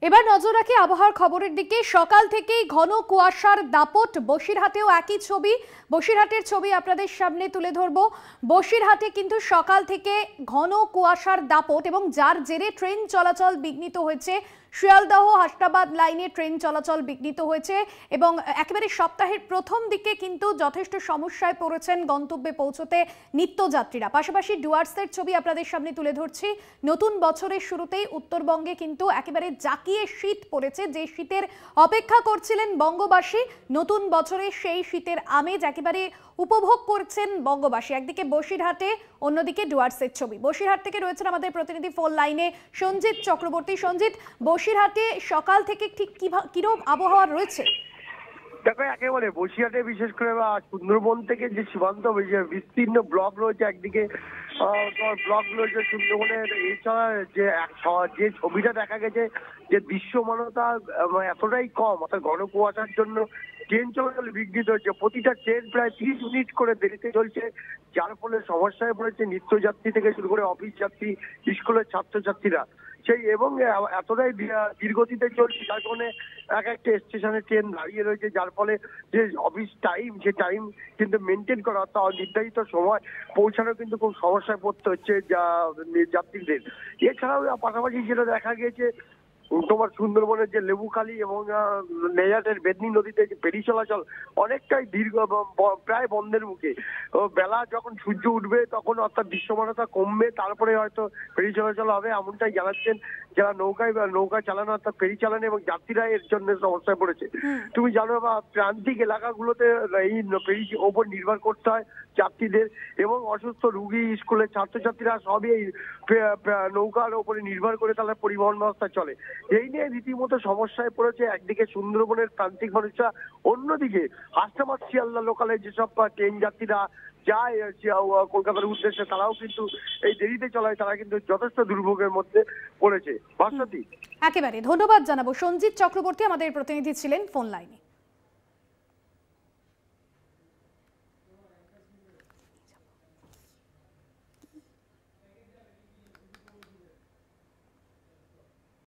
এবার নজর রাখি আবহাওয়ার খবরের দিকে। সকাল থেকেই ঘন কুয়াশার দাপট। বসিরহাটেও একই ছবি, বসিরহাটের ছবি আপনাদের সামনে তুলে ধরবো। বসিরহাটে কিন্তু সকাল থেকে ঘন কুয়াশার দাপট এবং যার জেরে ট্রেন চলাচল বিঘ্নিত হয়েছে। শিয়ালদহ হাসনাবাদ লাইনে ট্রেন চলাচল বিঘ্নিত হয়েছে এবং একেবারে সপ্তাহের প্রথম দিকে কিন্তু যথেষ্ট সমস্যায় পড়েছেন গন্তব্যে পৌঁছতে নিত্যযাত্রীরা। পাশাপাশি ডুয়ার্সের ছবি আপনাদের সামনে তুলে ধরছি। নতুন বছরের শুরুতেই উত্তরবঙ্গে কিন্তু একেবারে জাঁকিয়ে শীত পড়েছে। যে শীতের অপেক্ষা করছিলেন বঙ্গবাসী, নতুন বছরে সেই শীতের আমেজ একেবারে উপভোগ করছেন বঙ্গবাসী। একদিকে বসিরহাটে, অন্যদিকে ডুয়ার্সের ছবি। বসিরহাট থেকে রয়েছেন আমাদের প্রতিনিধি ফোন লাইনে সঞ্জিত চক্রবর্তী। সঞ্জিত, বসিরহাটে সকাল থেকে ঠিক কিরকম আবহাওয়া রয়েছে? দেখো, একেবারে বসিরহাটে বিশেষ করে সুন্দরবন থেকে যে সীমান্ত বিস্তীর্ণ ব্লক রয়েছে, একদিকে ব্লক রয়েছে সুন্দরবনের, এছাড়া যে ছবিটা দেখা গেছে যে দৃশ্যমানতা এতটাই কম, অর্থাৎ ঘন কুয়াশার জন্য ট্রেন চলাচল বিঘ্নিত হচ্ছে। প্রতিটা ট্রেন প্রায় 30 মিনিট করে দেরিতে চলছে, যার ফলে সমস্যায় পড়েছে নিত্যযাত্রী থেকে শুরু করে অফিস যাত্রী, স্কুলের ছাত্রছাত্রীরা। সেই এবং এতটাই ধীরগতিতে চলছে, যার কারণে এক একটা স্টেশনে ট্রেন দাঁড়িয়ে রয়েছে, যার ফলে যে অফিস টাইম, সে টাইম কিন্তু মেনটেন করা, অর্থাৎ নির্ধারিত সময় পৌঁছানো কিন্তু খুব সমস্যায় পড়তে হচ্ছে যাত্রীদের। এছাড়াও পাশাপাশি যেটা দেখা গিয়েছে, তোমার সুন্দরবনের যে লেবুখালী এবং নেজাটের বেদনী নদীতে যে ফেরি চলাচল অনেকটাই দীর্ঘ, প্রায় বন্ধের মুখে। বেলা যখন সূর্য উঠবে তখন অর্থাৎ দৃশ্যমানতা কমবে, তারপরে হয়তো ফেরি চলাচল হবে, এমনটাই জানাচ্ছেন যারা নৌকা চালানো অর্থাৎ ফেরি চালানো এবং যাত্রীরা এর জন্য সমস্যায় পড়েছে। তুমি জানো বা প্রান্তিক এলাকাগুলোতে এই ফেরির ওপর নির্ভর করতে হয় যাত্রীদের, এবং অসুস্থ রুগী, স্কুলের ছাত্রছাত্রীরা সবই এই নৌকার ওপরে নির্ভর করে তাদের পরিবহন ব্যবস্থা চলে। এই নিয়ে রীতিমতো সমস্যায় পড়েছে একদিকে সুন্দরবনের প্রান্তিক মানুষরা, অন্যদিকে হাসনাবাদ শিয়ালদহ লোকালে যেসব ট্রেন যাত্রীরা যায় কলকাতার উদ্দেশ্যে, তারাও কিন্তু এই দেরিতে চলায় তারা কিন্তু যথেষ্ট দুর্ভোগের মধ্যে পড়েছে। ভাস্বতী, একেবারে ধন্যবাদ জানাবো। সঞ্জিত চক্রবর্তী আমাদের প্রতিনিধি ছিলেন ফোন লাইনে।